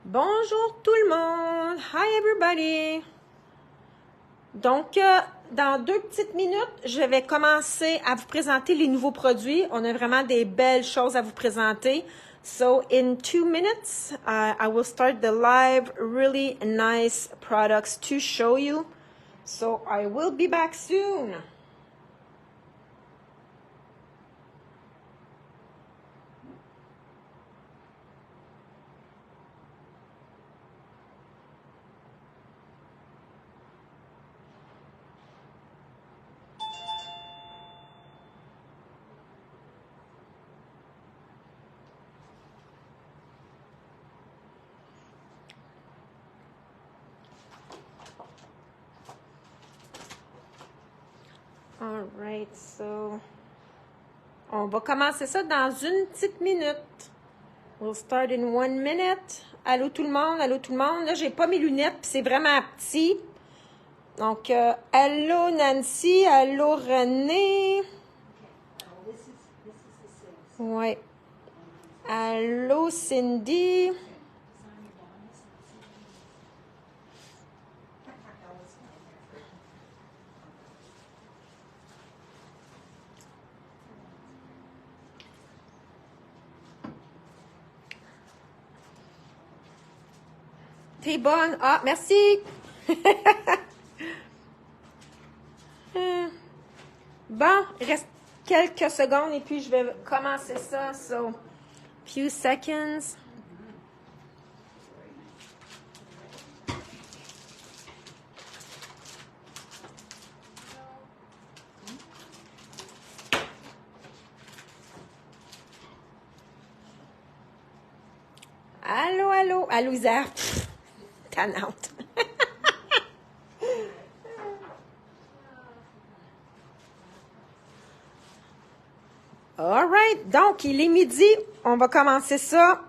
Bonjour tout le monde! Hi everybody! Donc, dans 2 petites minutes, je vais commencer à vous présenter les nouveaux produits. On a vraiment des belles choses à vous présenter. So, in 2 minutes, I will start the live. Really nice products to show you. So, I will be back soon. All right, so on va commencer ça dans une petite minute. We'll start in 1 minute. Allô tout le monde, allô tout le monde. Là, j'ai pas mes lunettes, puis c'est vraiment petit. Donc, allô Nancy, allô René. Ouais. Allô Cindy. T'es bonne. Ah, merci. Bon, il reste quelques secondes et puis je vais commencer ça. So, few seconds. Allô, allô. Allô, Isa. Tannante. All right. Donc, il est midi. On va commencer ça.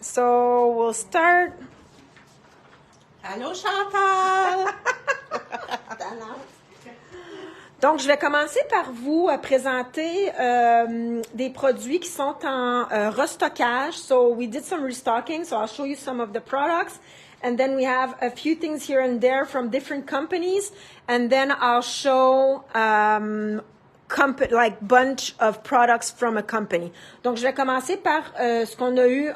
So, we'll start. Allô, Chantal! Donc, je vais commencer par vous présenter des produits qui sont en restockage. So, we did some restocking, so I'll show you some of the products. And then we have a few things here and there from different companies. And then I'll show like bunch of products from a company. Donc, je vais commencer par ce qu'on a eu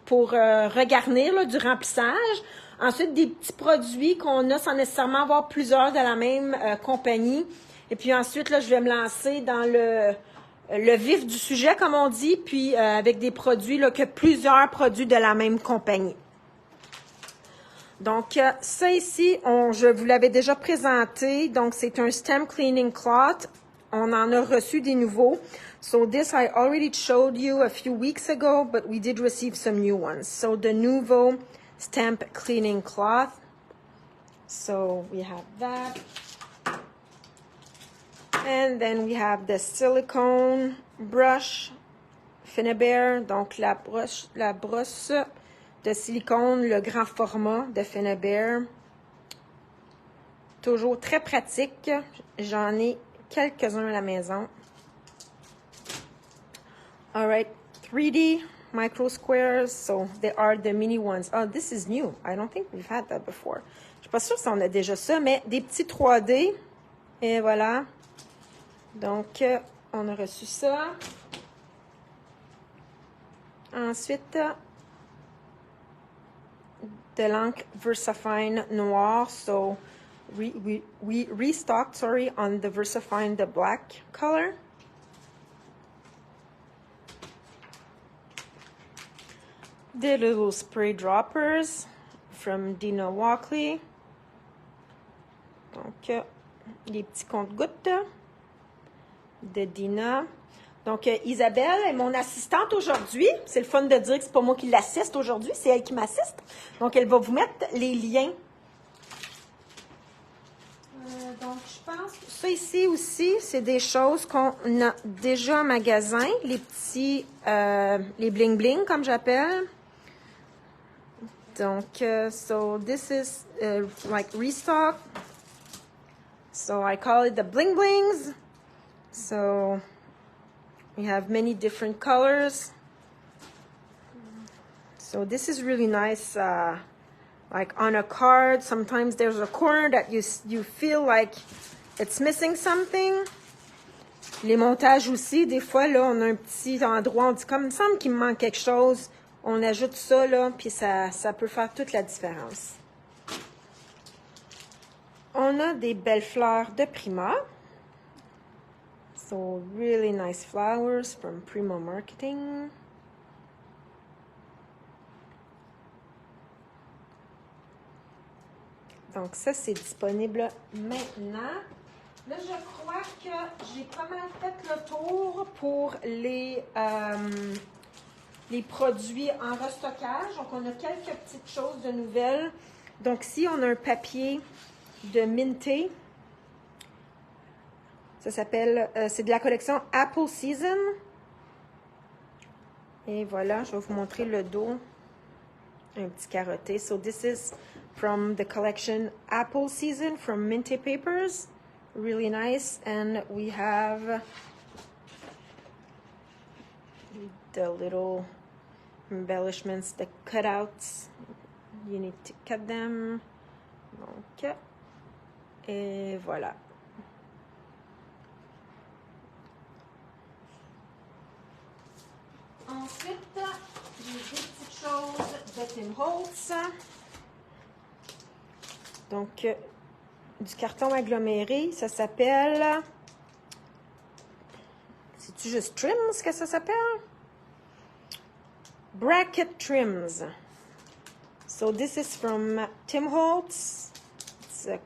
pour regarnir là, du remplissage. Ensuite, des petits produits qu'on a sans nécessairement avoir plusieurs de la même compagnie. Et puis ensuite, là, je vais me lancer dans le vif du sujet, comme on dit, puis avec des produits, là, que plusieurs produits de la même compagnie. Donc, ça ici, je vous l'avais déjà présenté. Donc, c'est un Stem Cleaning Cloth. On en a reçu des nouveaux. So, this I already showed you a few weeks ago, but we did receive some new ones. So, the Nuvo Stamp Cleaning Cloth. So, we have that. And then we have the silicone brush Finnabair. Donc, la brosse de silicone, le grand format de Finnabair. Toujours très pratique. J'en ai quelques-uns à la maison. All right, 3D micro squares. So, they are the mini ones. Oh, this is new. I don't think we've had that before. Je suis pas sûre si on a déjà ça, mais des petits 3D. Et voilà. Donc, on a reçu ça. Ensuite, de l'encre VersaFine noire. So, we restocked, on the VersaFine, the black color. The little spray droppers from Dina Walkley. Donc, les petits compte-gouttes de Dina. Donc, Isabelle est mon assistante aujourd'hui. C'est le fun de dire que c'est pas moi qui l'assiste aujourd'hui, c'est elle qui m'assiste. Donc, elle va vous mettre les liens. Donc, je pense que ça ici aussi, c'est des choses qu'on a déjà en magasin. Les petits, les bling-bling, comme j'appelle. Donc, so this is like restock. So, I call it the bling-blings. So, we have many different colors. So this is really nice, like on a card. Sometimes there's a corner that you feel like it's missing something. Les montages aussi, des fois, là, on a un petit endroit, on dit comme, il me semble qu'il me manque quelque chose. On ajoute ça, là, puis ça peut faire toute la différence. On a des belles fleurs de Prima. So, really nice flowers from Prima Marketing. Donc, ça, c'est disponible maintenant. Là, je crois que j'ai pas mal fait le tour pour les produits en restockage. Donc, on a quelques petites choses de nouvelles. Donc, ici, on a un papier de Minté. Ça s'appelle, c'est de la collection Apple Season. Et voilà, je vais vous montrer le dos. Un petit carotté. So, this is from the collection Apple Season from Minté Papers. Really nice. And we have the little embellishments, the cutouts. You need to cut them. Donc, et voilà. Ensuite, j'ai des petites choses de Tim Holtz. Donc, du carton aggloméré, ça s'appelle... C'est-tu juste Trims que ça s'appelle? Bracket Trims. So, this is from Tim Holtz. It's a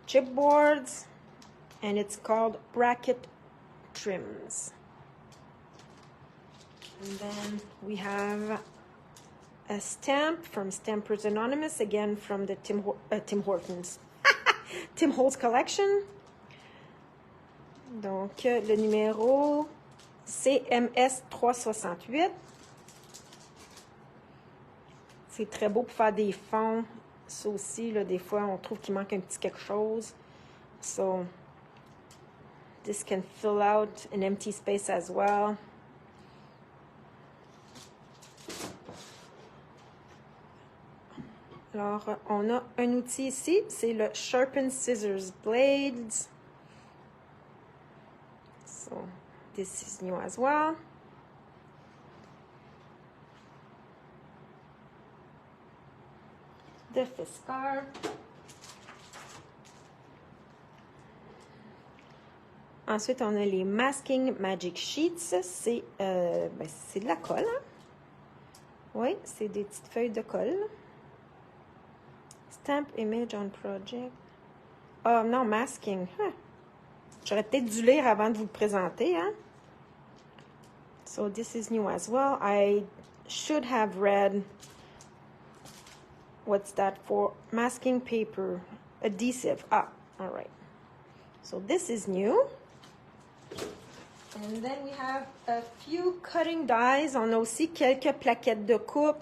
chipboards. And it's called Bracket Trims. And then we have a stamp from Stampers Anonymous, again from the Tim Hortons. Tim Holtz collection. Donc, le numéro CMS 368. C'est très beau pour faire des fonds. Ça aussi, là, des fois, on trouve qu'il manque un petit quelque chose. So, this can fill out an empty space as well. Alors, on a un outil ici, c'est le Sharpen Scissors Blades. So, this is new as well. The Fiskar. Ensuite, on a les Masking Magic Sheets. C'est de la colle. Hein? Oui, c'est des petites feuilles de colle. Stamp Image on Project. Oh non, Masking. Huh. J'aurais peut-être dû lire avant de vous le présenter. Hein? So this is new as well. I should have read... What's that for? Masking paper. Adhesive. Ah, all right. So this is new. And then we have a few cutting dies. On a aussi quelques plaquettes de coupe.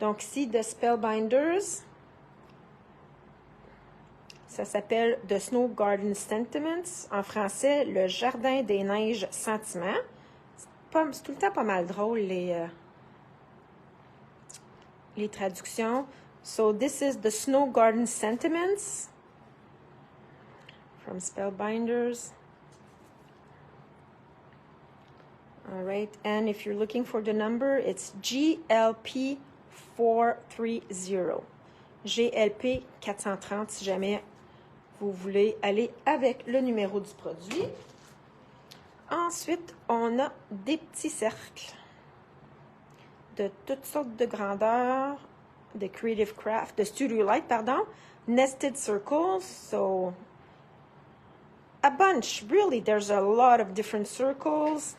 Donc ici, The Spellbinders. Ça s'appelle The Snow Garden Sentiments. En français, Le Jardin des Neiges Sentiments. C'est tout le temps pas mal drôle, les traductions. So this is The Snow Garden Sentiments from Spellbinders. All right, and if you're looking for the number, it's GLP 430. GLP 430 si jamais vous voulez aller avec le numéro du produit. Ensuite, on a des petits cercles de toutes sortes de grandeurs, de Creative Craft, de Studio Light, pardon, nested circles, so a bunch, really, there's a lot of different circles.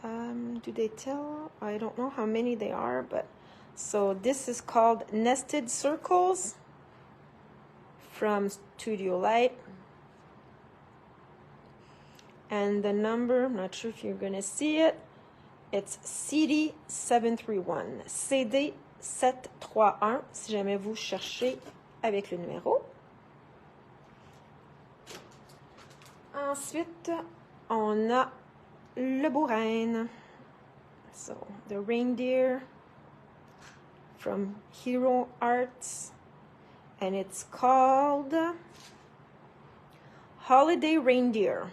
Do they tell? I don't know how many they are, but so this is called Nested Circles from Studio Light. And the number, I'm not sure if you're going to see it, it's CD731. CD731, si jamais vous cherchez avec le numéro. Ensuite, on a le beau renne. So, the reindeer from Hero Arts. And it's called Holiday Reindeer.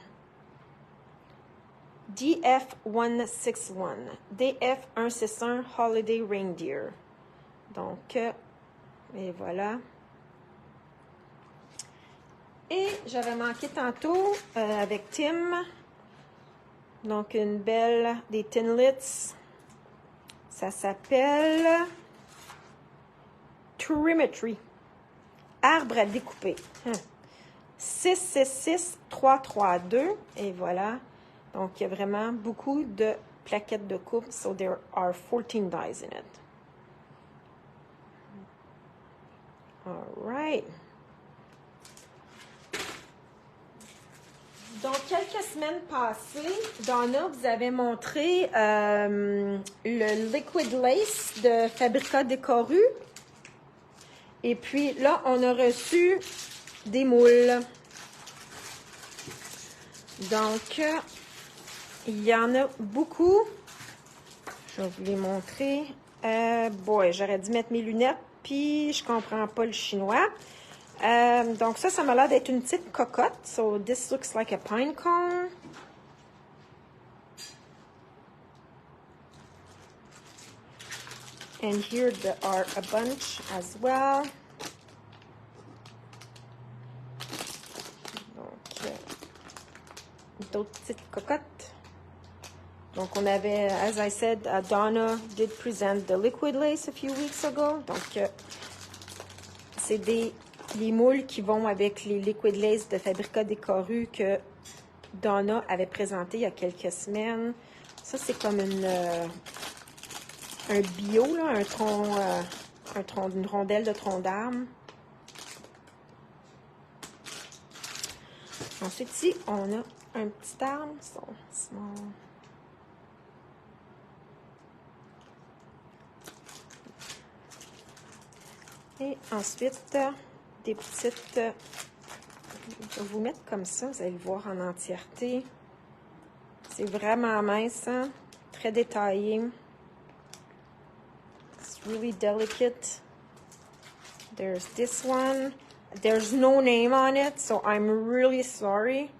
DF161. DF161 Holiday Reindeer. Donc, et voilà. Et j'avais manqué tantôt avec Tim. Donc, une belle, des Tinlits. Ça s'appelle Trimetry. Arbre à découper. 666332. Et voilà. Donc, il y a vraiment beaucoup de plaquettes de coupe. So, there are 14 dies in it. All right. Donc, quelques semaines passées, Donna vous avait montré le Liquid Lace de Fabrica Décoru. Et puis là, on a reçu des moules. Donc, il y en a beaucoup. Je vais vous les montrer. Boy, j'aurais dû mettre mes lunettes, puis je comprends pas le chinois. Donc ça m'a l'air d'être une petite cocotte. So this looks like a pine cone. And here there are a bunch as well. Donc, d'autres petites cocottes. Donc on avait, as I said, Donna did present the liquid lace a few weeks ago. Donc c'est les moules qui vont avec les liquid lace de Fabrica Décoru que Donna avait présenté il y a quelques semaines. Ça, c'est comme un bio, là, une rondelle de tronc d'arbre. Ensuite, ici, on a un petit arbre. Et ensuite, des petites... je vais vous mettre comme ça, vous allez le voir en entièreté. C'est vraiment mince, hein? Très détaillé. It's really delicate. There's this one. There's no name on it, so I'm really sorry.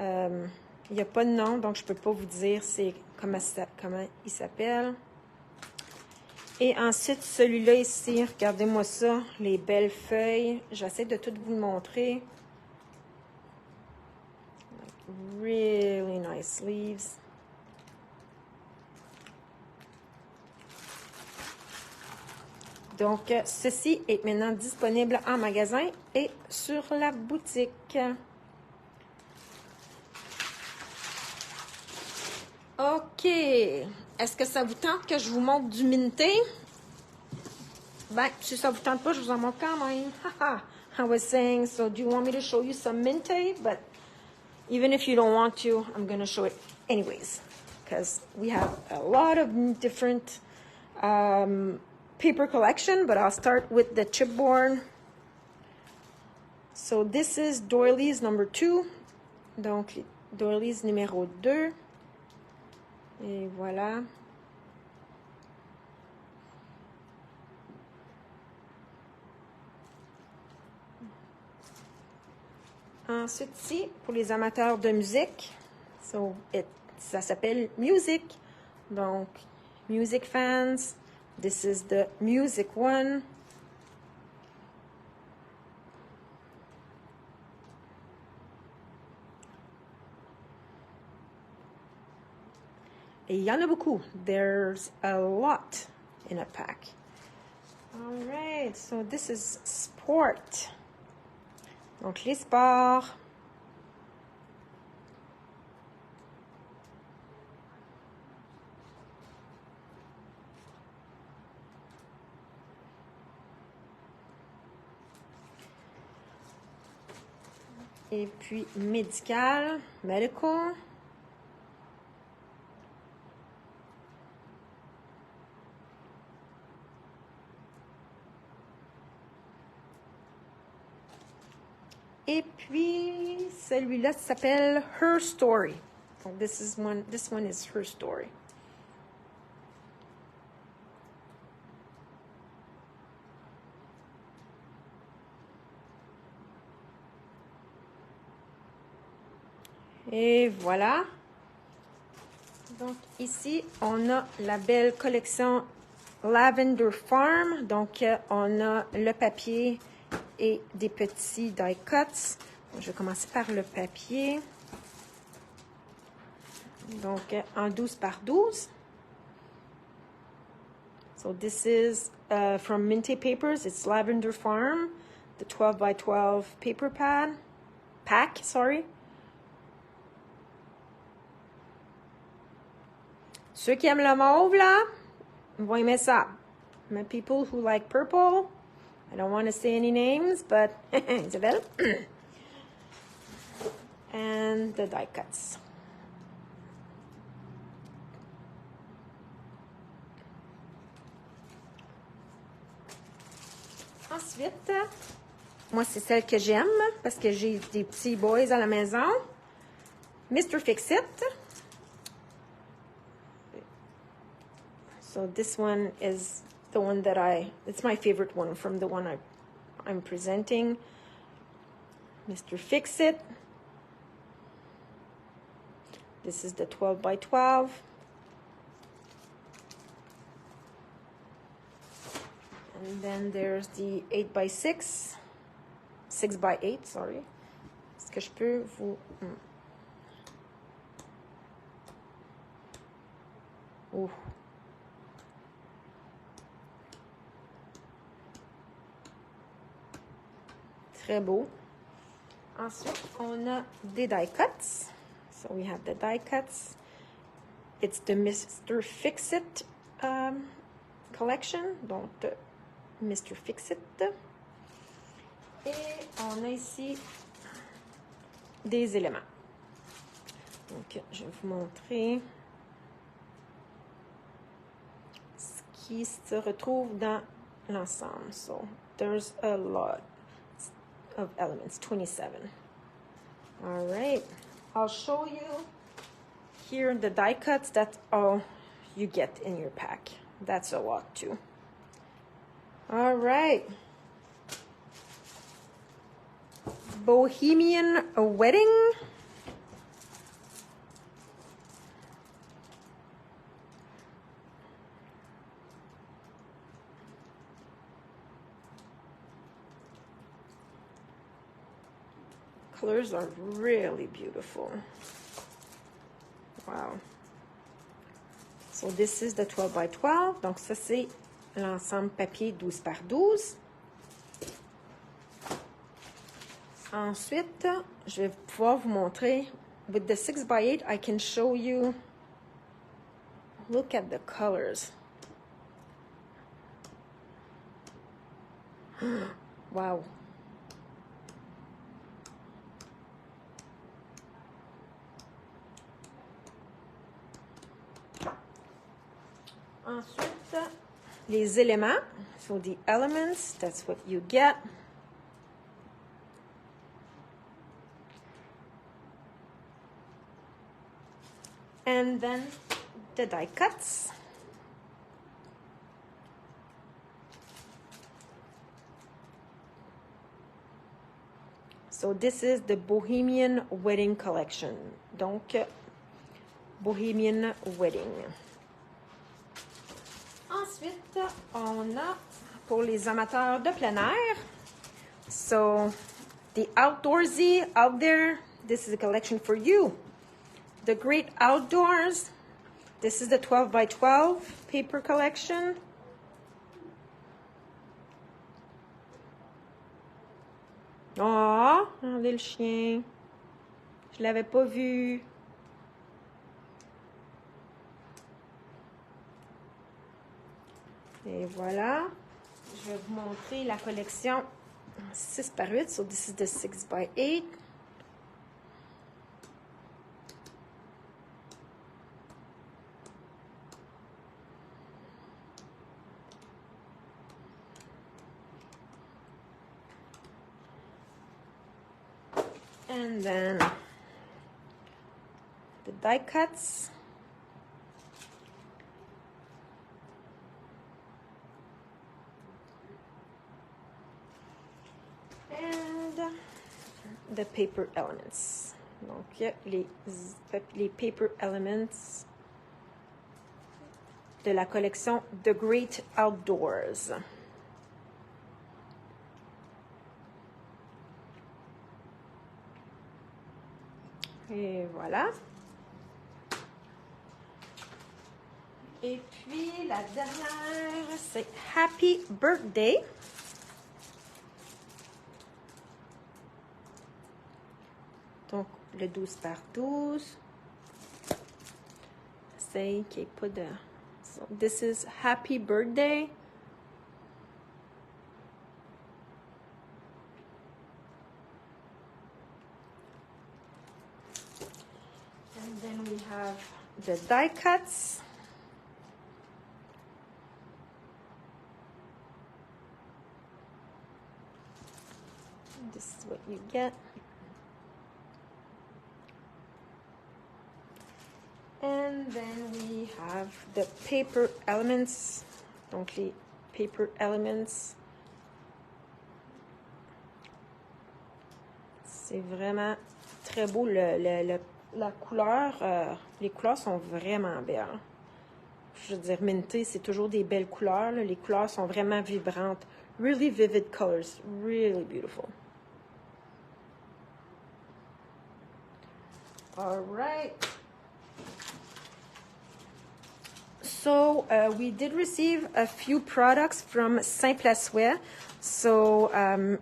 Il n'y a pas de nom, donc je ne peux pas vous dire comment il s'appelle. Et ensuite, celui-là ici, regardez-moi ça, les belles feuilles. J'essaie de tout vous le montrer. Like really nice leaves. Donc, ceci est maintenant disponible en magasin et sur la boutique. OK. Est-ce que ça vous tente que je vous montre du minté? Ben, si ça vous tente pas, je vous en montre quand même. Haha. I was saying, so do you want me to show you some minté? But even if you don't want to, I'm going to show it anyways. Because we have a lot of different paper collection, but I'll start with the chipboard. So this is doilies number 2. Donc, doilies numéro 2. Et voilà. Ensuite, ici, pour les amateurs de musique, ça s'appelle Music. Donc, music fans, this is the music one. Et il y en a beaucoup. There's a lot in a pack. All right, so this is sport. Donc, les sports. Et puis, médical, medical. Et puis, celui-là s'appelle Her Story. Oh, this one is her story. Et voilà. Donc ici, on a la belle collection Lavender Farm. Donc, on a le papier et des petits die cuts. Je vais commencer par le papier. Donc, en 12 par 12. So this is from Minty Papers. It's Lavender Farm, the 12 by 12 paper pack, sorry. Ceux qui aiment le mauve, là, vont aimer ça. My people who like purple, I don't want to say any names, but Isabelle. And the die cuts. Ensuite, moi, c'est celle que j'aime parce que j'ai des petits boys à la maison. Mr. Fix-It. So this one is the one that it's my favorite one from the one I'm presenting. Mr. Fix-It. This is the 12 by 12. And then there's the 8 by 6. 6 by 8, sorry. Est-ce que je peux vous... Ouh. Très beau. Ensuite, on a des die cuts. So we have the die cuts. It's the Mr. Fix-It collection. Donc, Mr. Fix-It. Et on a ici des éléments. Donc, je vais vous montrer ce qui se retrouve dans l'ensemble. So, there's a lot of elements, 27. All right. I'll show you here the die cuts. That's all you get in your pack. That's a lot too. All right. Bohemian Wedding. Colors are really beautiful. Wow. So this is the 12 by 12. Donc ça c'est l'ensemble papier 12 par 12. Ensuite, je vais pouvoir vous montrer. With the 6 by 8, I can show you. Look at the colors. Wow. Ensuite, les éléments. So the elements, that's what you get. And then the die cuts. So this is the Bohemian Wedding Collection. Donc, Bohemian Wedding. Ensuite, on a pour les amateurs de plein air. So, the outdoorsy out there, this is a collection for you. The Great Outdoors, this is the 12 by 12 paper collection. Oh, regardez le chien. Je l'avais pas vu. Et voilà. Je vais vous montrer la collection 6 par 8. So this is the 6 by 8. And then the die cuts. And the paper elements. Donc, les paper elements de la collection The Great Outdoors. Et voilà. Et puis, la dernière, c'est Happy Birthday. Donc, le 12 par 12. C'est qu'il n'y ait pas de... So, this is Happy Birthday. And then we have the die cuts. This is what you get. And then we have the paper elements. Donc les paper elements. C'est vraiment très beau. La couleur, les couleurs sont vraiment belles. Je veux dire, Minté, c'est toujours des belles couleurs. Là. Les couleurs sont vraiment vibrantes. Really vivid colors. Really beautiful. All right. So we did receive a few products from Simple à Souhait. So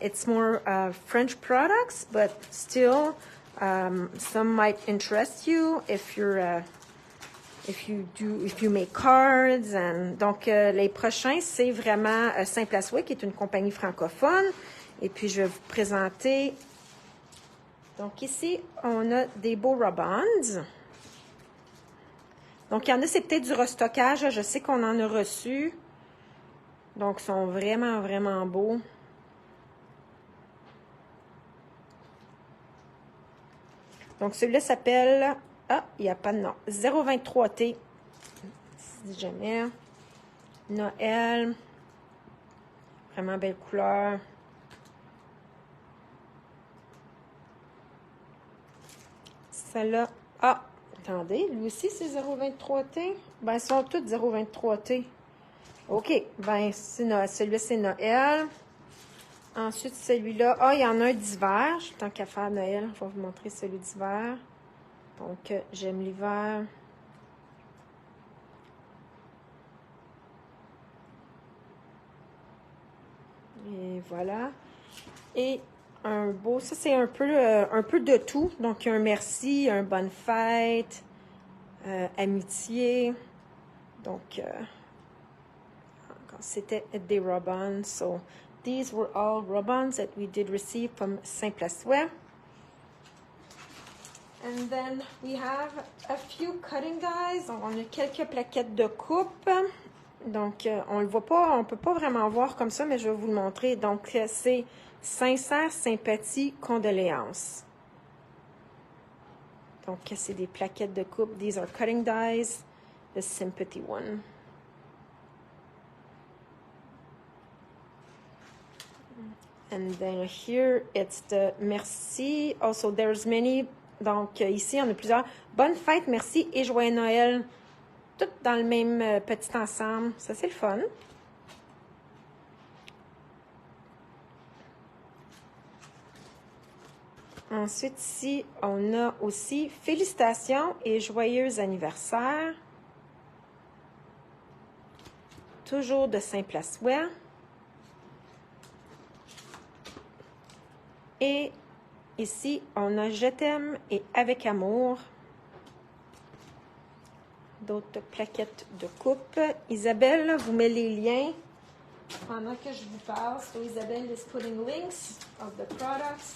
it's more French products, but still some might interest you if you're if you make cards. And donc les prochains, c'est vraiment Simple à Souhait, qui est une compagnie francophone. Et puis je vais vous présenter. Donc ici, on a des beaux rub-ons. Donc, il y en a, c'est peut-être du restockage. Je sais qu'on en a reçu. Donc, ils sont vraiment, vraiment beaux. Donc, celui-là s'appelle... Ah, il n'y a pas de nom. 023T. Si jamais. Noël. Vraiment belle couleur. Celle-là. Ah! Attendez, lui aussi, c'est 023T? Ben, ils sont tous 023T. OK. Ben, celui-là, c'est Noël. Ensuite, celui-là. Ah, il y en a un d'hiver. Tant qu'à faire Noël, je vais vous montrer celui d'hiver. Donc, j'aime l'hiver. Et voilà. Et un beau, ça c'est un peu de tout. Donc, un merci, un bonne fête, amitié. Donc, c'était des rub-ons. So, these were all rub-ons that we did receive from Simple à Souhait. And then we have a few cutting dies. Donc, on a quelques plaquettes de coupe. Donc, on le voit pas, on peut pas vraiment voir comme ça, mais je vais vous le montrer. Donc, c'est sincère sympathie, condoléances. Donc, c'est des plaquettes de coupe. These are cutting dies, the sympathy one. And then here, it's the merci. Also, there's many. Donc, ici, on a plusieurs. Bonne fête, merci et joyeux Noël. Tout dans le même petit ensemble. Ça, c'est le fun. Ensuite, ici, on a aussi félicitations et joyeux anniversaire. Toujours de Simple à Souhait. Et ici, on a Je t'aime et Avec amour. D'autres plaquettes de coupe. Isabelle vous met les liens pendant que je vous parle. So Isabelle is putting links of the products.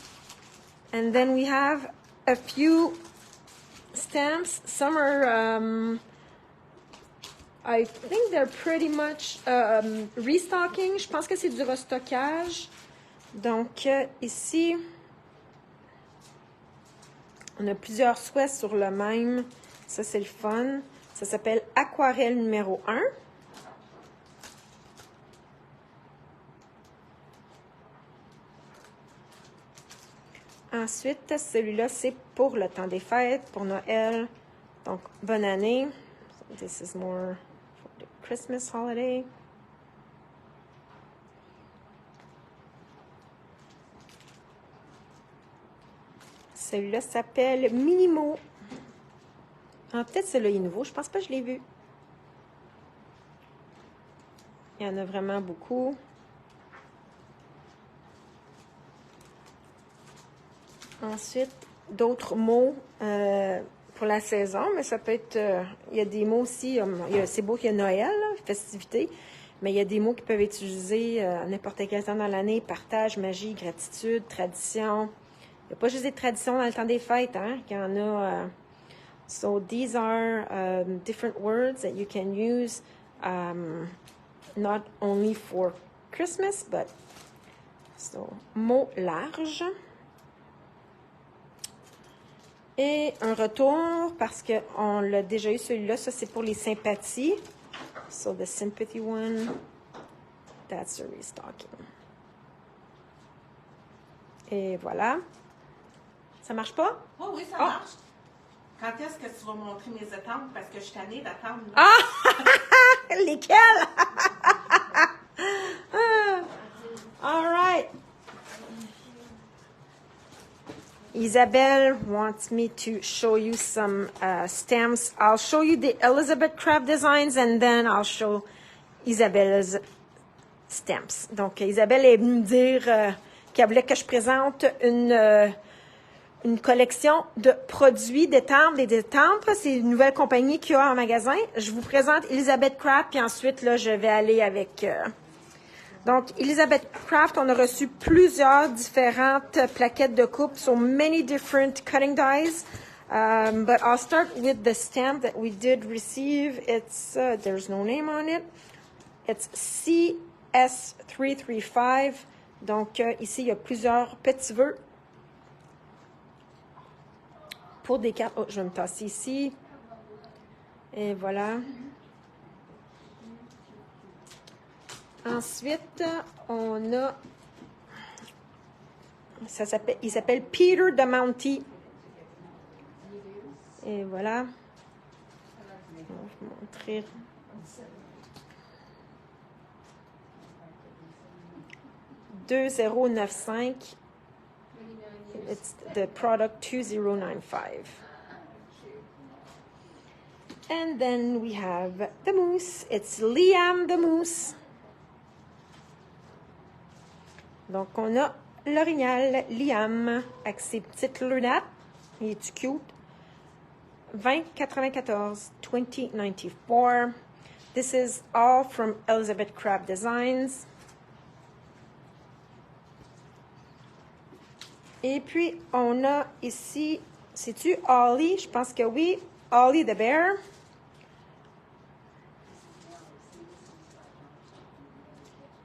And then we have a few stamps. Some are, I think they're pretty much restocking. Je pense que c'est du restockage. Donc, ici, On a plusieurs souhaits sur le même. Ça, c'est le fun. Ça s'appelle Aquarelle numéro 1. Ensuite, celui-là, c'est pour le temps des fêtes, pour Noël. Donc, bonne année. So this is more for the Christmas holiday. Celui-là s'appelle Minimo. Ah, peut-être celui-là est nouveau. Je pense pas que je l'ai vu. Il y en a vraiment beaucoup. Ensuite, d'autres mots pour la saison, mais ça peut être... il y a des mots aussi, c'est beau qu'il y a Noël, là, festivité, mais il y a des mots qui peuvent être utilisés à n'importe quel temps dans l'année. Partage, magie, gratitude, tradition. Il n'y a pas juste des traditions dans le temps des fêtes, hein? Il y en a... so these are different words that you can use not only for Christmas, but... So, mots larges. Et un retour, parce qu'on l'a déjà eu celui-là, ça c'est pour les sympathies. So the sympathy one, that's a restocking. Et voilà. Ça marche pas? Oh oui, ça marche. Quand est-ce que tu vas montrer mes étampes? Parce que je suis tannée d'attendre. Ah! Lesquelles? All right. Isabelle wants me to show you some stamps. I'll show you the Elizabeth Craft designs and then I'll show Isabelle's stamps. Donc, Isabelle est venue me dire qu'elle voulait que je présente une collection de produits d'étampes et d'étampes. C'est une nouvelle compagnie qu'il y a en magasin. Je vous présente Elizabeth Craft, puis ensuite, là, je vais aller avec... Donc, Elizabeth Craft, on a reçu plusieurs différentes plaquettes de coupe, so many different cutting dies. But I'll start with the stamp that we did receive. It's, there's no name on it. It's CS335. Donc, ici, il y a plusieurs petits vœux. Pour des cartes, oh, je vais me passer ici. Et voilà. Ensuite, on a, il s'appelle Peter de Mounty. Et voilà. Je vais vous montrer. $2095. It's the product 2095. And then we have the moose. It's Liam the moose. Donc, on a l'orignal Liam avec ses petites lunettes. Il est cute. 2094, 2094. This is all from Elizabeth Craft Designs. Et puis, on a ici, c'est-tu Ollie? Je pense que oui. Ollie the Bear.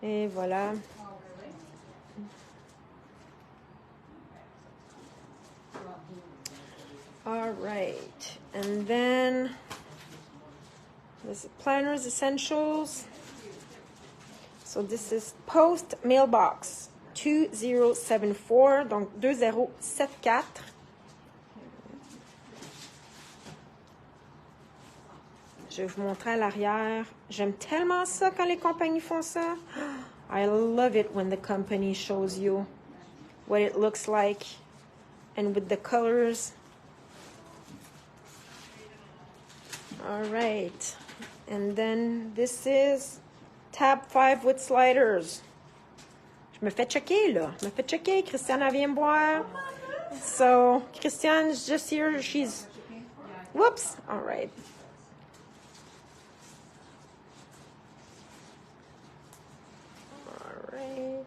Et voilà. All right, and then this is Planners Essentials. So this is Post Mailbox 2074, donc 2074. Je vais vous montrer à l'arrière. J'aime tellement ça quand les compagnies font ça. I love it when the company shows you what it looks like and with the colors. All right, and then this is tab 5 with sliders. Je me fais checker, là. Je me fais checker. Christiane, vient me voir. So, Christiane's just here. She's... Whoops. All right. All right.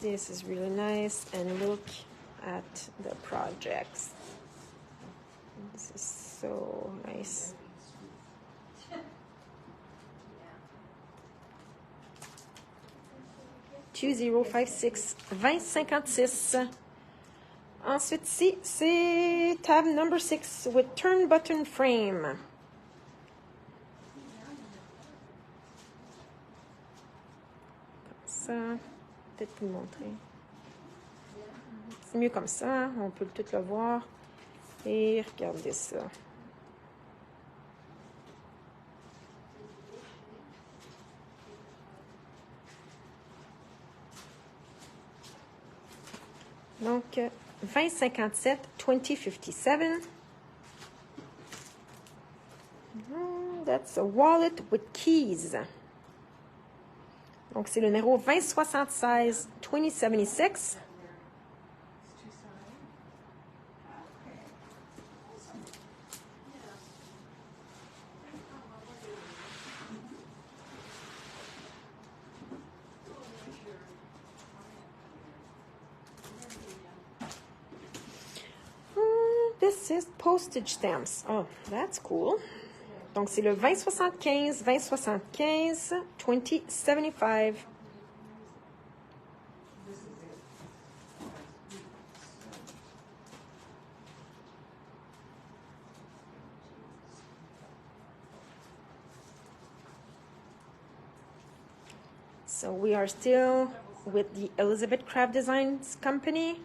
This is really nice. And look at the projects. This is so nice. $2056. Ensuite, ici, c'est tab number 6 with turn button frame. Comme ça. Peut-être vous montrer. C'est mieux comme ça. On peut tout le voir. Et regardez ça. Donc, 2057, 2057. That's a wallet with keys. Donc, c'est le numéro 2076, 2076. This is postage stamps. Oh, that's cool. Donc, c'est le 2075, 2075, 2075. So, we are still with the Elizabeth Craft Designs Company.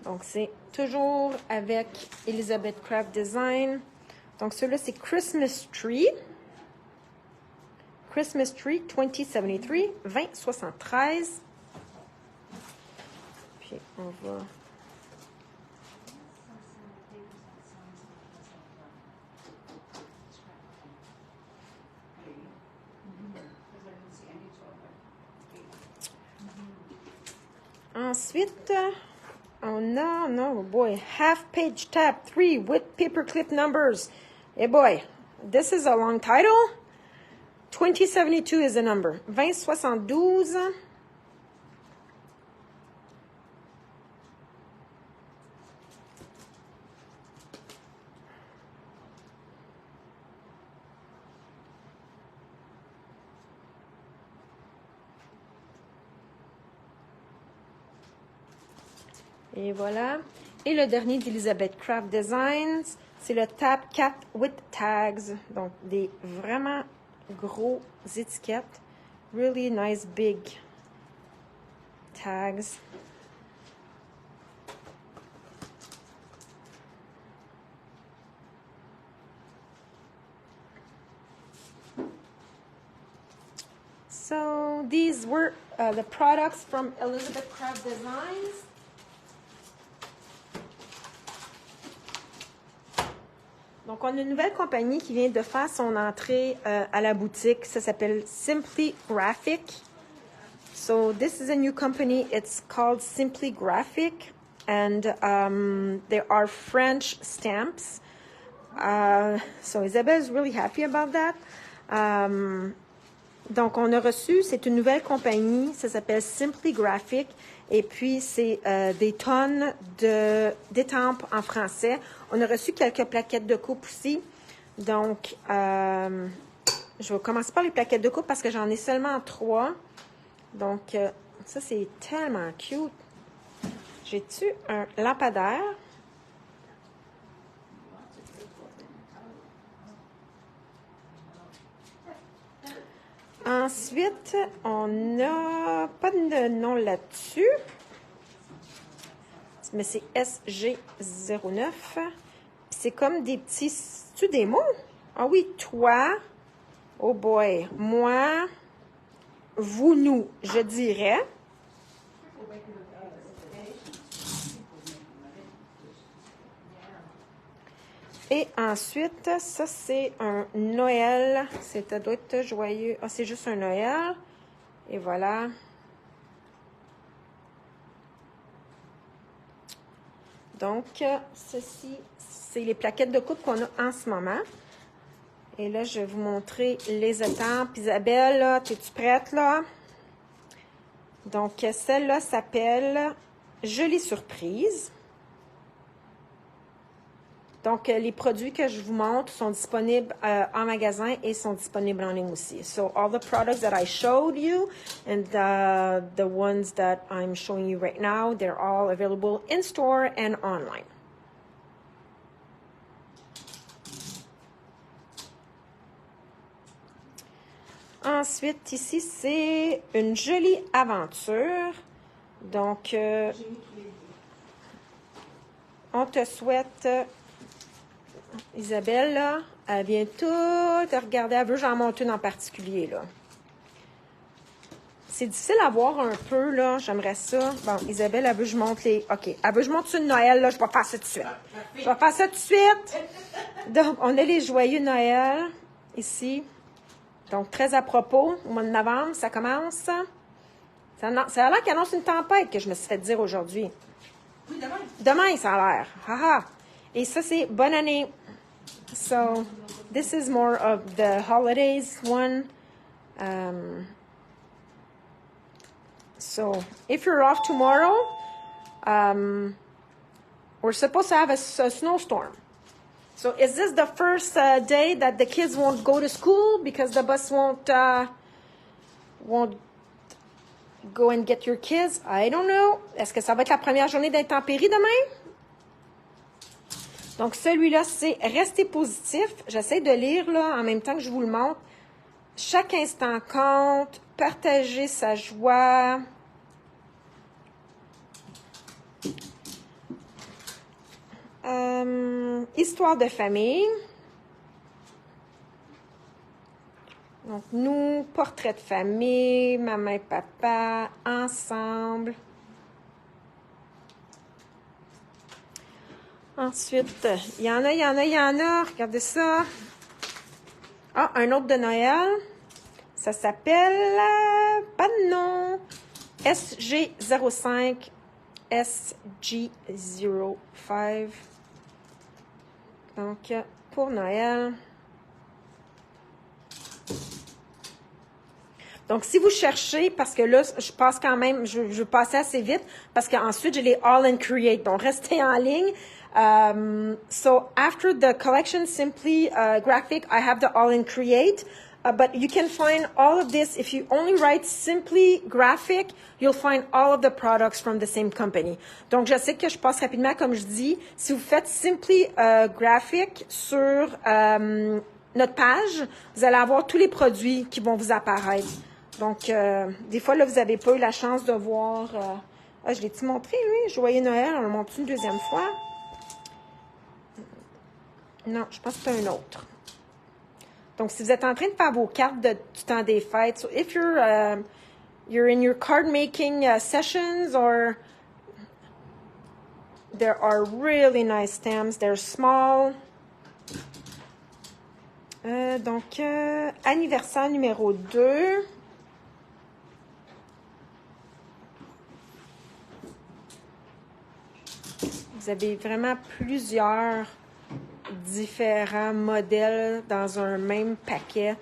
Donc, c'est toujours avec Elizabeth Craft Design. Donc, celui-là, c'est Christmas Tree. Christmas Tree 2073, 2073. Puis, on va... Ensuite... Oh no, boy. Half page tab 3 with paperclip numbers. Hey boy, this is a long title. 2072 is the number. 2072. Et voilà. Et le dernier d'Elizabeth Craft Designs, c'est le Tab 4 with tags. Donc, des vraiment gros étiquettes. Really nice big tags. So, these were the products from Elizabeth Craft Designs. Donc, on a une nouvelle compagnie qui vient de faire son entrée à la boutique. Ça s'appelle Simply Graphic. So, this is a new company. It's called Simply Graphic. And there are French stamps. So, Isabelle is really happy about that. Donc, on a reçu, c'est une nouvelle compagnie. Ça s'appelle Simply Graphic. Et puis, c'est des tonnes d'étampes en français. On a reçu quelques plaquettes de coupe aussi. Donc, je vais commencer par les plaquettes de coupe parce que j'en ai seulement 3. Donc, ça, c'est tellement cute. J'ai-tu un lampadaire? Ensuite, on n'a pas de nom là-dessus. Mais c'est SG09. C'est comme des petits... C'est-tu des mots? Ah oui, toi. Oh boy. Moi. Vous, nous, je dirais. Et ensuite, ça, c'est un Noël. Ça doit être joyeux. Ah, c'est juste un Noël. Et voilà. Donc, ceci, c'est les plaquettes de coupe qu'on a en ce moment. Et là, je vais vous montrer les étampes. Isabelle, là, es-tu prête, là? Donc, celle-là s'appelle Jolie Surprise. Donc, les produits que je vous montre sont disponibles en magasin et sont disponibles en ligne aussi. So, all the products that I showed you and the ones that I'm showing you right now, they're all available in store and online. Ensuite, ici, c'est une jolie aventure. Donc, on te souhaite... Isabelle, là, elle vient tout regarder. Elle veut que j'en monte une en particulier, là. C'est difficile à voir un peu, là. J'aimerais ça. Bon, Isabelle, elle veut que je monte les... OK. Elle veut que je monte une Noël, là. Je vais faire ça tout de suite. Je vais faire ça tout de suite. Donc, on a les joyeux Noël, ici. Donc, très à propos. Au mois de novembre, ça commence. Ça a l'air qu'il annonce une tempête que je me suis fait dire aujourd'hui. Oui, demain. Demain, ça a l'air. Haha. Et ça, c'est bonne année. So, this is more of the holidays one. So, if you're off tomorrow, we're supposed to have a snowstorm. So, is this the first day that the kids won't go to school because the bus won't go and get your kids? I don't know. Est-ce que ça va être la première journée d'intempéries demain? Donc, celui-là, c'est rester positif. J'essaie de lire là en même temps que je vous le montre. Chaque instant compte. Partager sa joie. Histoire de famille. Donc, nous, portrait de famille, maman et papa, ensemble. Ensuite, il y en a. Regardez ça. Ah, un autre de Noël. Ça s'appelle, pas de nom, SG05, SG05. Donc, pour Noël. Donc, si vous cherchez, parce que là, je passe quand même, je vais passer assez vite, parce qu'ensuite, j'ai les All and Create. Donc, restez en ligne. So, after the collection Simply Graphic, I have the All and Create. But you can find all of this. If you only write Simply Graphic, you'll find all of the products from the same company. Donc, je sais que je passe rapidement, comme je dis. Si vous faites Simply Graphic sur notre page, vous allez avoir tous les produits qui vont vous apparaître. Donc, des fois, là, vous n'avez pas eu la chance de voir... je l'ai-tu montré, lui? Joyeux Noël, on le montre une deuxième fois. Non, je pense que c'est un autre. Donc, si vous êtes en train de faire vos cartes du temps des fêtes, so if you're in your card making sessions, or there are really nice stamps, they're small. Donc, anniversaire numéro 2. Vous avez vraiment plusieurs différents modèles dans un même paquet.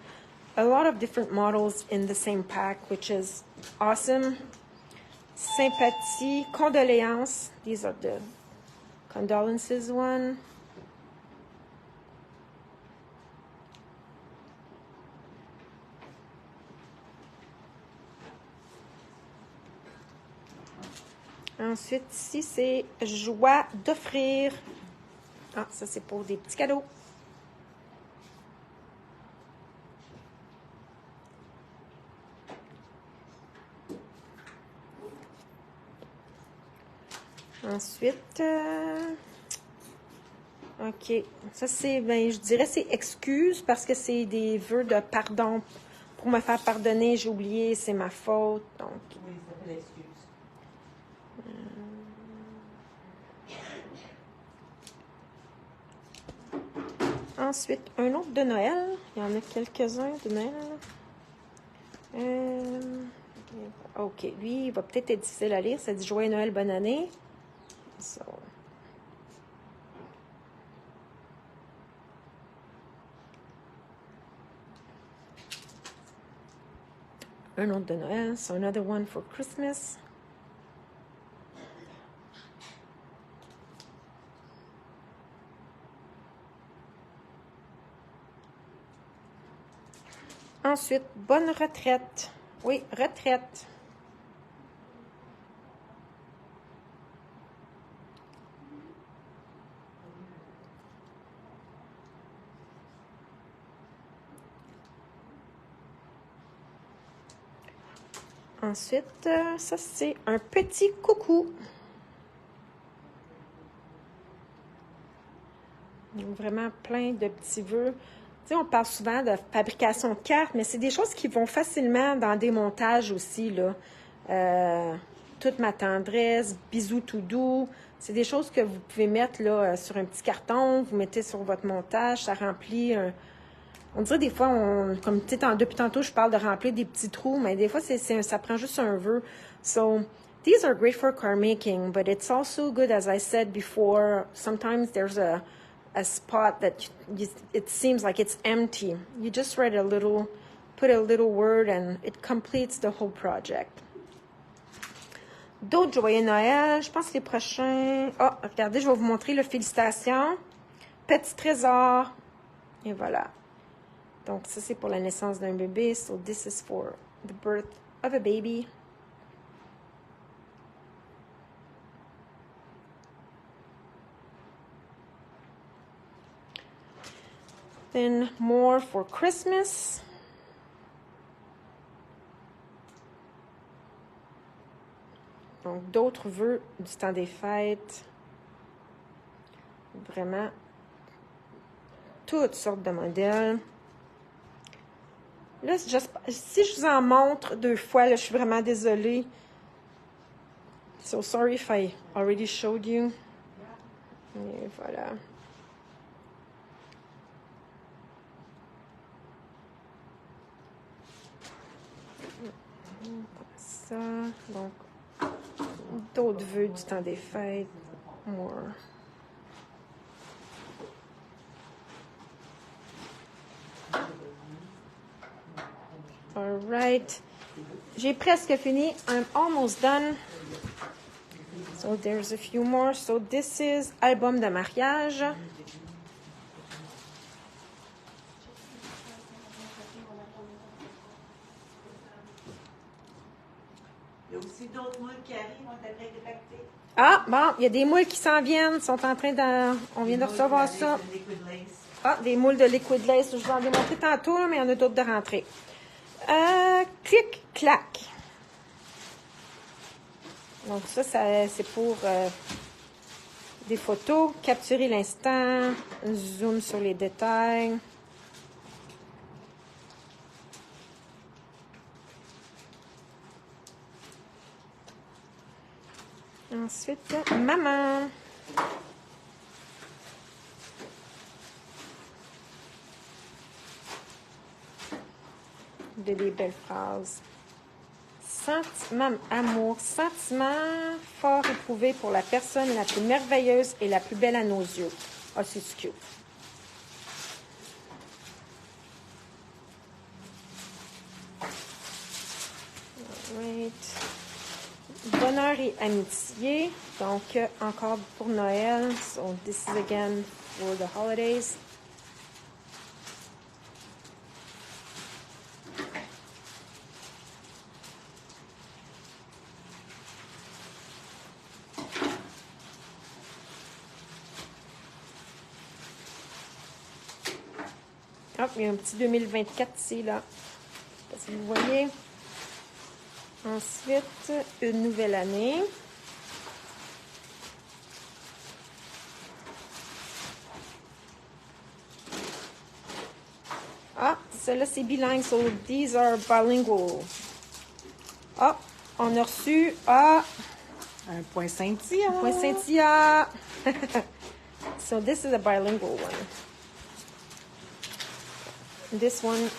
A lot of different models in the same pack, which is awesome. Sympathie, condoléances. These are the condolences one. Ensuite, ici, c'est joie d'offrir. Ah, ça, c'est pour des petits cadeaux. Ensuite, OK. Ça, c'est, ben, je dirais, c'est excuses parce que c'est des vœux de pardon. Pour me faire pardonner, j'ai oublié, c'est ma faute. Donc, Oui, ça fait l'excuse. Ensuite, un autre de Noël. Il y en a quelques-uns de Noël. OK. Lui, il va peut-être être difficile à lire. Ça dit Joyeux Noël, bonne année. So. Un autre de Noël. So, another one for Christmas. Ensuite, bonne retraite. Oui, retraite. Ensuite, ça c'est un petit coucou. Donc, vraiment plein de petits vœux. Tu sais, on parle souvent de fabrication de cartes, mais c'est des choses qui vont facilement dans des montages aussi, là. Toute ma tendresse, bisous tout doux. C'est des choses que vous pouvez mettre là, sur un petit carton, vous mettez sur votre montage, ça remplit on dirait des fois, comme tu sais, depuis tantôt, je parle de remplir des petits trous, mais des fois, ça prend juste un vœu. So, these are great for car making, but it's also good, as I said before, sometimes there's a spot that it seems like it's empty. You just put a little word, and it completes the whole project. D'autres joyeux Noël, je pense que les prochains... Ah, regardez, je vais vous montrer le félicitations. Petit trésor. Et voilà. Donc, ça, c'est pour la naissance d'un bébé. So, this is for the birth of a baby. Then, more for Christmas. Donc, d'autres vœux du temps des fêtes. Vraiment, toutes sortes de modèles. Là, si je vous en montre 2 fois, là, je suis vraiment désolée. So sorry if I already showed you. Et voilà. Comme ça. Donc, d'autres vœux du temps des fêtes. More. All right. J'ai presque fini. I'm almost done. So there's a few more. So this is album de mariage. Il y a aussi d'autres moules qui arrivent, on est après détecter. Ah, bon, il y a des moules qui s'en viennent, sont en train de... On vient de recevoir ça. Ah, des moules de liquid lace. Je vais en démontrer tantôt, là, mais il y en a d'autres de rentrée. Clic, clac. Donc ça c'est pour des photos. Capturer l'instant. Zoom sur les détails. Ensuite, maman. Des belles phrases. Sentiment, amour, sentiment fort éprouvé pour la personne la plus merveilleuse et la plus belle à nos yeux. Ah, c'est cute. Right. Bonheur et amitié. Donc, encore pour Noël. So, this is again for the holidays. Hop, il y a un petit 2024 ici, là. Je sais pas si vous voyez. Ensuite, une nouvelle année. Ah, celle-là, c'est bilingue. So, these are bilingual. Ah, on a reçu... Ah! Un point scintillant. Un point scintillant. So, this is a bilingual one. This one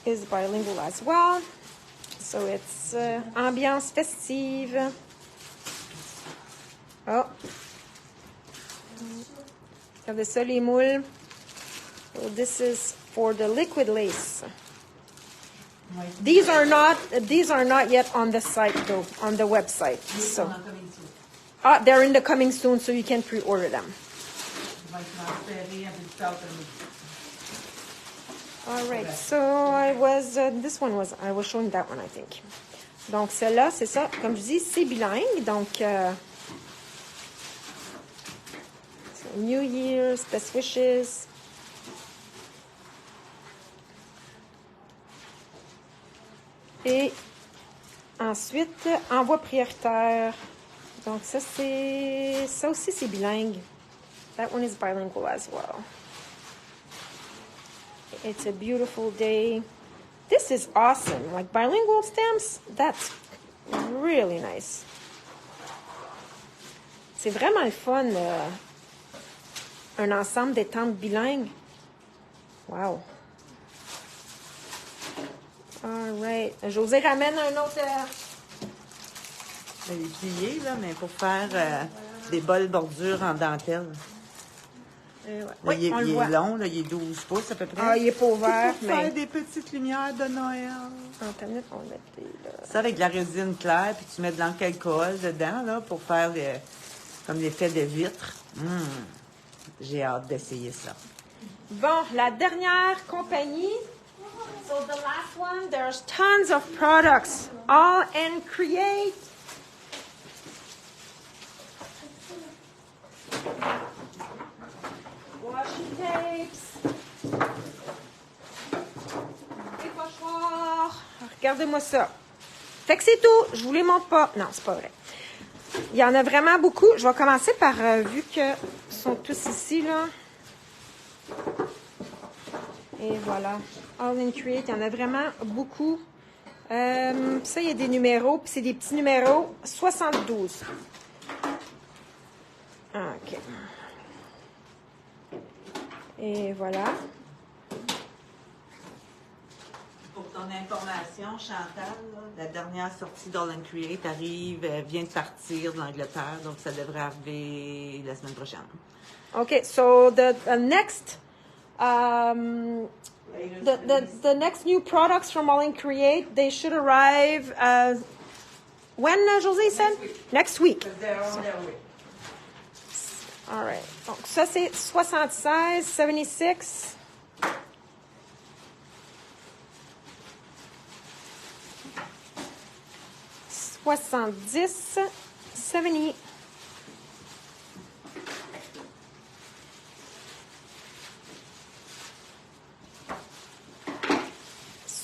is bilingual as well. So it's ambiance festive. Oh. Regardez ça, les moules. So this is for the liquid lace. These are not yet on the site though, on the website. So they're in the coming soon, so you can pre-order them. All right, so I was showing that one, I think. Donc, celle-là, c'est ça. Comme je dis, c'est bilingue. Donc, so New Year's, best wishes. Et ensuite, envoi prioritaire. Donc, ça aussi, c'est bilingue. That one is bilingual as well. It's a beautiful day. This is awesome. Like bilingual stamps, that's really nice. C'est vraiment le fun, un ensemble d'étampes bilingues. Wow. All right. José ramène un autre. Il est plié, là, mais pour faire des bols bordures en dentelle. Ouais. Là, Oui, il est voit. long, là, il est 12 pouces à peu près. Ah, il est pas ouvert, Pour mais... faire des petites lumières de Noël. Attends une minute, on va mettre là. Ça avec de la résine claire, puis tu mets de l'encre alcool dedans, là, pour faire comme l'effet de vitre. J'ai hâte d'essayer ça. Bon, la dernière compagnie. So the last one, there's tons of products. All and Create. Washi tapes. Des pochoirs. Regardez-moi ça. Fait que c'est tout. Je vous les montre pas. Non, c'est pas vrai. Il y en a vraiment beaucoup. Je vais commencer par, vu que sont tous ici, là. Et voilà. All in Create, il y en a vraiment beaucoup. Ça, il y a des numéros, puis c'est des petits numéros. 72. OK. Et voilà. Pour ton information, Chantal, là, la dernière sortie d'All and Create vient de partir de l'Angleterre, donc ça devrait arriver la semaine prochaine. OK, so the next... The next new products from All in Create, they should arrive when, José said? Next week. All right. Donc, ça, c'est 76, 76. $70, 70.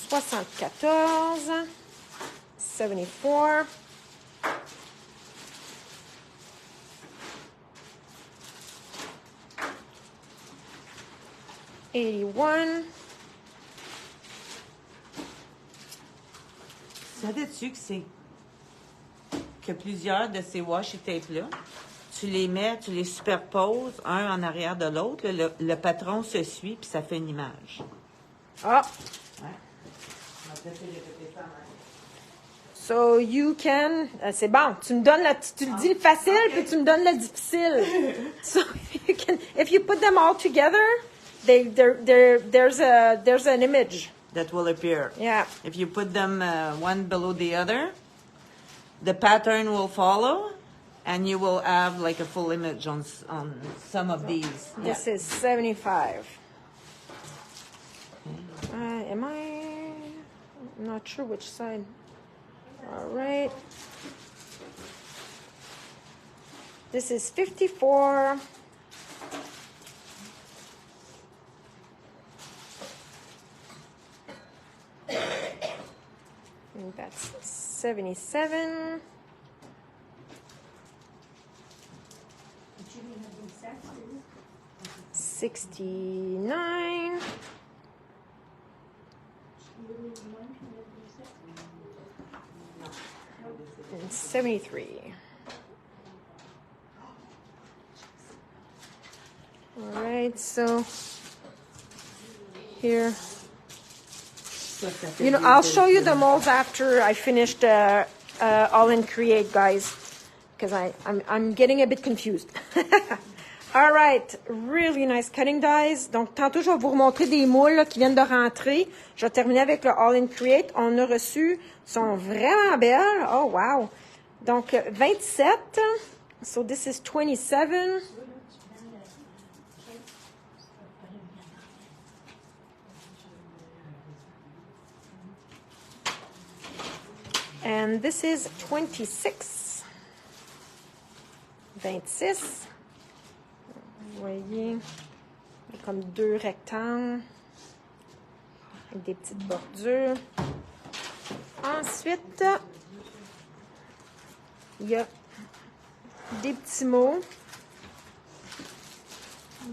$74, 74. $81. Savais-tu que plusieurs de ces washi tapes-là, tu les superposes un en arrière de l'autre, le patron se suit, puis ça fait une image. Ah! Ouais. So you can, c'est bon. Tu me donnes tu le dis le facile, puis tu me donnes le difficile. So you can, if you put them all together, there's an image. That will appear. Yeah. If you put them one below the other, the pattern will follow, and you will have like a full image on some of these. This is 75. I'm not sure which side. All right. This is 54. And that's 77. $69. And 73. All right, so here, I'll show you the molds after I finished All in Create, guys, because I'm getting a bit confused. All right, really nice cutting dies. Donc, tantôt, je vais vous remontrer des moules là, qui viennent de rentrer. Je vais terminer avec le All in Create. On a reçu, sont vraiment belles. Oh, wow. Donc, 27. So, this is 27. And this is 26. 26. Vous voyez, il y a comme deux rectangles avec des petites bordures. Ensuite, il y a des petits mots.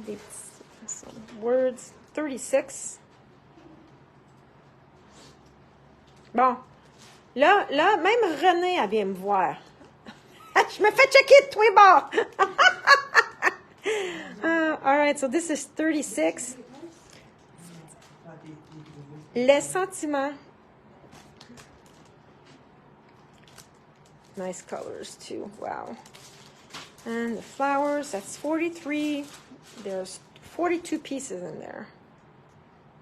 Des petits words. 36. Bon. Là, même René, elle vient me voir. Je me fais checker de tous les bords. All right, so this is 36. Les sentiments. Nice colors too. Wow. And the flowers, that's 43. There's 42 pieces in there.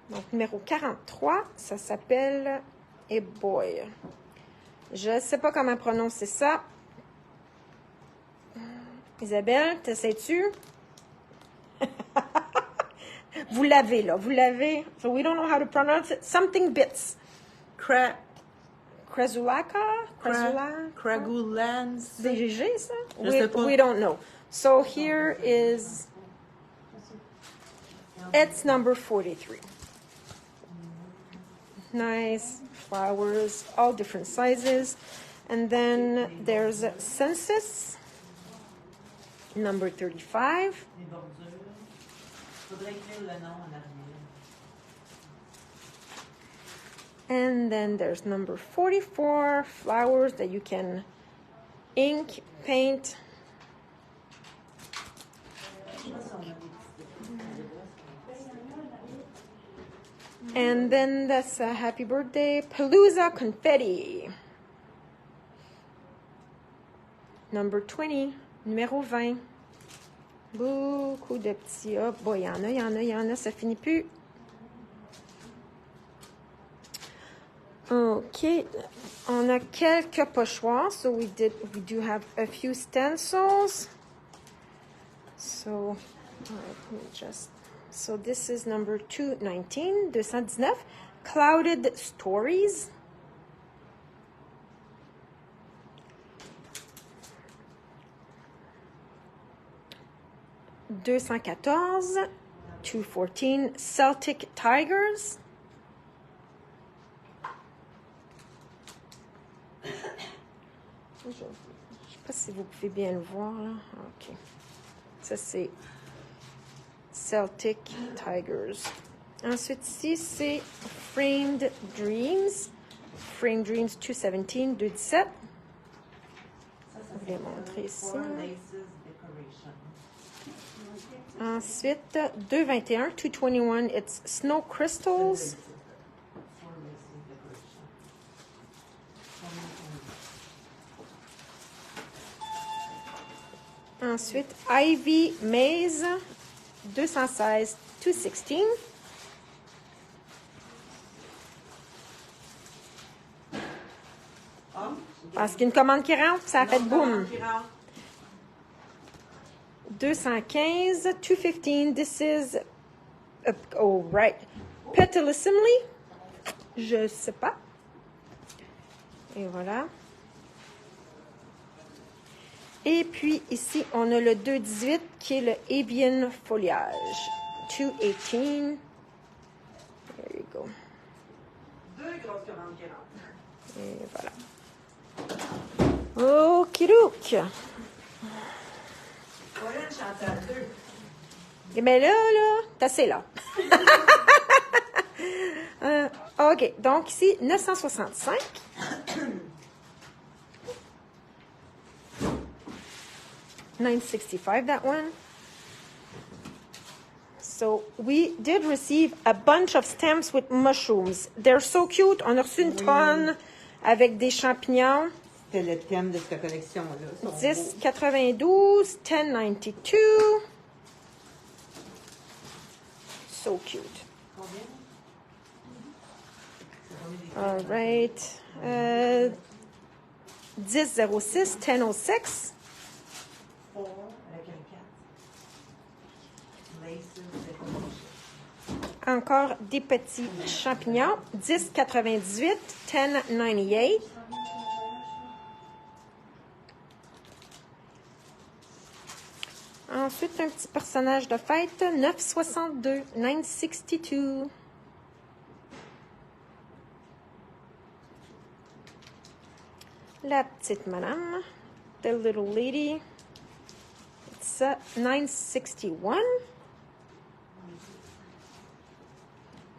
Donc, numéro 43, ça s'appelle A Boy. Je ne sais pas comment prononcer ça. Isabelle, t'essaies-tu? Vous l'avez, là. Vous l'avez. So we don't know how to pronounce it. Something bits. Krezulaka? Kragulans. C'est GG, ça? Je sais pas. We don't know. So here is... It's number 43. Nice flowers, all different sizes. And then there's Census, number 35. Les bordures. Faudrait écrire le nom en arrière. And then there's number 44, flowers that you can ink, paint. And then that's a happy birthday, Palooza confetti. Number 20, numéro 20. Beaucoup de petits. Oh boy, il y en a, ça finit plus. OK. On a quelques pochoirs. So we do have a few stencils. So, all right, let me just... So this is number 219, 219. Clouded Stories. $214, 214. Celtic Tigers. Je ne sais pas si vous pouvez bien le voir là. OK. Ça c'est Celtic Tigers. Ensuite, ici, c'est Framed Dreams. Framed Dreams 217, 217. Je vais montrer ici. Ensuite, 221, 221, it's Snow Crystals. Ensuite, Ivy Maze, 216, 216. Parce qu'une commande qui rentre, ça a fait boum. 215, 215. This is, oh right, Petalissimly. Je sais pas. Et voilà. Et puis ici, on a le 218 qui est le Avian Foliage. 218. There you go. Deux grosses commandes qui rentrent. Et voilà. Okidouk. Voilà une chantal deux. Et bien là, t'as assez là. OK, donc ici, 965. $965, that one. So we did receive a bunch of stamps with mushrooms. They're so cute. On a reçu une tonne avec des champignons. C'était le thème de cette collection-là. 1092, 1092. So cute. All right. 1006, 1006. Encore des petits champignons. 1098, 1098. Ensuite, un petit personnage de fête, 9,62, 9,62. La petite madame, the little lady, it's 961,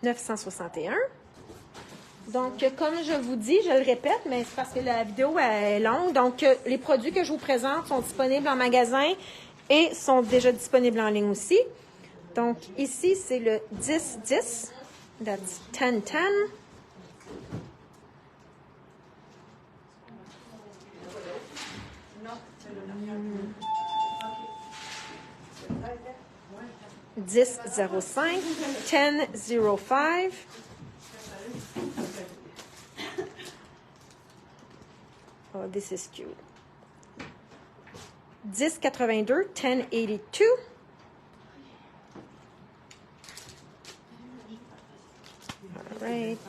961. Donc, comme je vous dis, je le répète, mais c'est parce que la vidéo est longue. Donc, les produits que je vous présente sont disponibles en magasin et sont déjà disponibles en ligne aussi. Donc, ici, c'est le 10-10. That's 10-10. Dix 05, 10 05. Oh, this is cute. 1082, 1082. All right.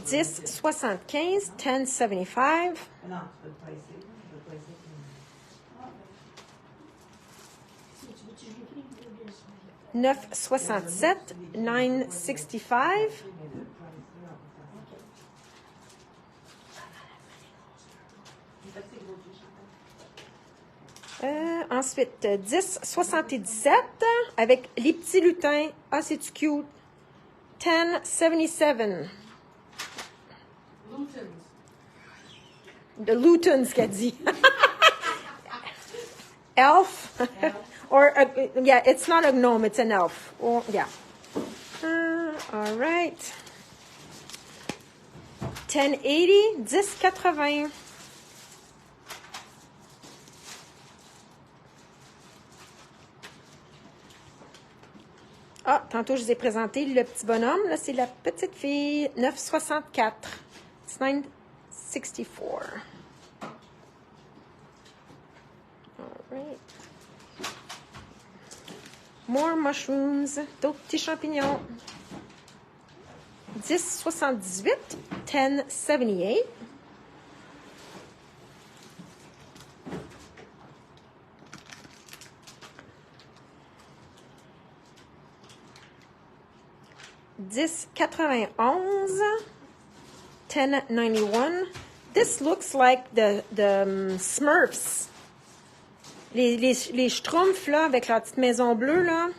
1075, 1075. 967, 965. Ensuite, 1077 avec les petits lutins. Ah, c'est cute. 1077. The Lutons, qu'elle dit. Elf. Or, yeah, it's not a gnome, it's an elf. Or, yeah. All right. 1080, 1080. Ah, tantôt, je vous ai présenté le petit bonhomme. Là, c'est la petite fille. 964. It's 964. All right. More mushrooms. D'autres petits champignons. 1078. 1078. This 91, 1091. This looks like the Smurfs. Les Schtroumpfs, là, avec leur petite maison bleue, là.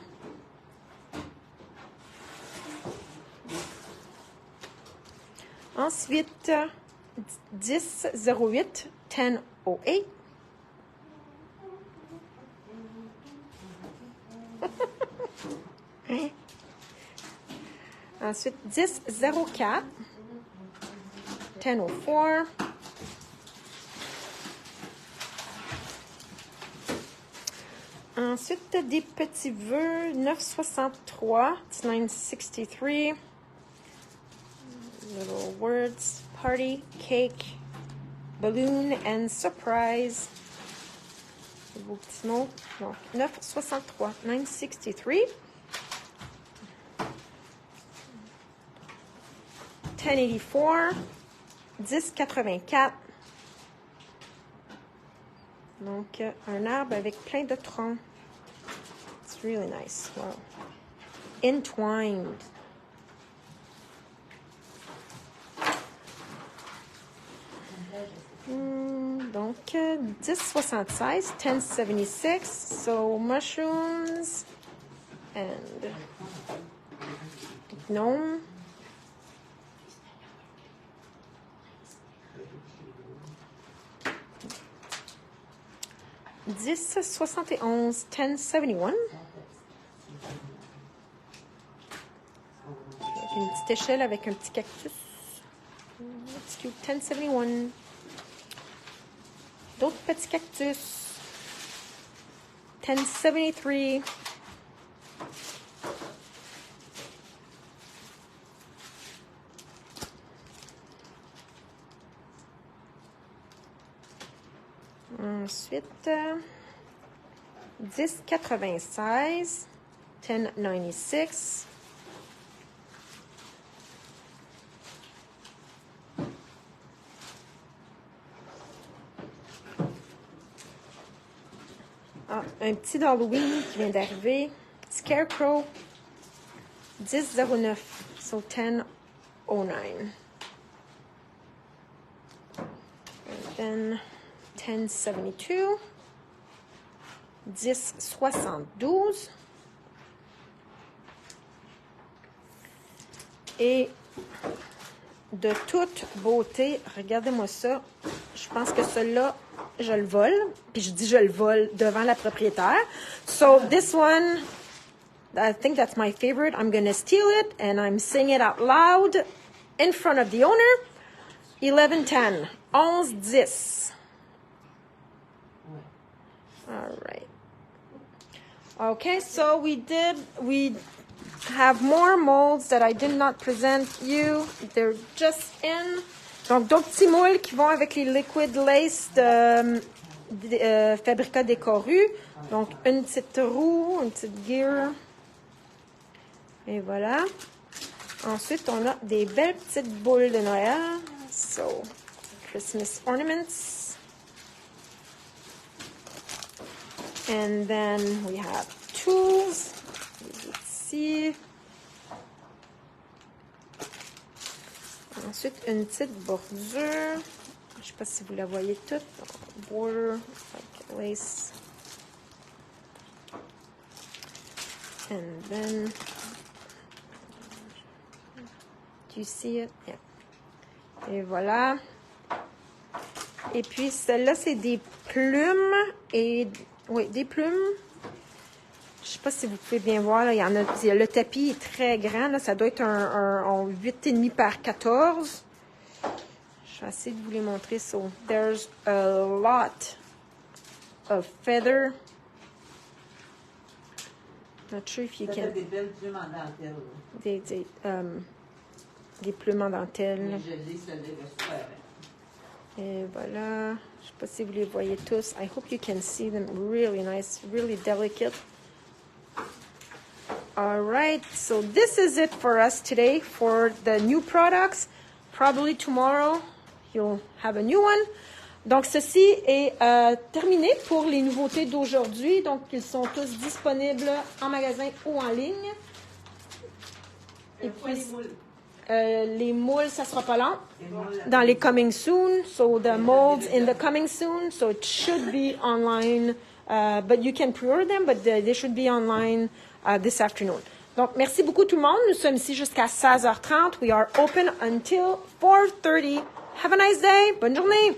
Ensuite, 1008, 1008. Ensuite, 1004, 1004. Ensuite, des petits vœux, 963, it's 963. Little words, party, cake, balloon, and surprise. Des beaux petits mots. Donc, 963, 963. 1084, 1084. Donc, un arbre avec plein de troncs. It's really nice. Wow. Entwined. Donc, 1076, 1076. So, mushrooms and gnome. 1071, 1071. Une petite échelle avec un petit cactus. It's cute. 1071. D'autres petits cactus. 1073. Ensuite, 1096, 1096. Ah, un petit d'Halloween qui vient d'arriver. Scarecrow, 10,09. So 10,09. And then 10,72. 10,72. Et de toute beauté, regardez-moi ça. Je pense que celui-là, je le vole. Puis je dis je le vole devant la propriétaire. So this one, I think that's my favorite. I'm going to steal it and I'm saying it out loud in front of the owner. 11:10. 11:10. All right. Okay, so we have more molds that I did not present you. They're just in. Donc, d'autres petits moules qui vont avec les liquid lace de Fabrica Décoru. Donc, une petite roue, une petite gear. Et voilà. Ensuite, on a des belles petites boules de Noël. So, Christmas ornaments. And then we have tools. Ici. Ensuite, une petite bordure. Je ne sais pas si vous la voyez toute. Border, like lace. And then, do you see it? Yeah. Et voilà. Et puis, celle-là, c'est des plumes. Oui, des plumes. Je ne sais pas si vous pouvez bien voir. Là, le tapis est très grand. Là, ça doit être un 8,5 par 14. Je vais essayer de vous les montrer. So, there's a lot of feather. Not sure if you can... Des belles plumes en dentelle. Des plumes en dentelle. Mais je lis celle-là super bien. Et voilà. Je ne sais pas si vous les voyez tous. I hope you can see them. Really nice. Really delicate. All right. So this is it for us today for the new products. Probably tomorrow you'll have a new one. Donc, ceci est terminé pour les nouveautés d'aujourd'hui. Donc, ils sont tous disponibles en magasin ou en ligne. Et puis, les moules, ça sera pas long. Dans les coming soon. So, the molds in the coming soon. So, it should be online. But you can pre-order them, but they should be online this afternoon. Donc, merci beaucoup tout le monde. Nous sommes ici jusqu'à 16h30. We are open until 4:30. Have a nice day. Bonne journée.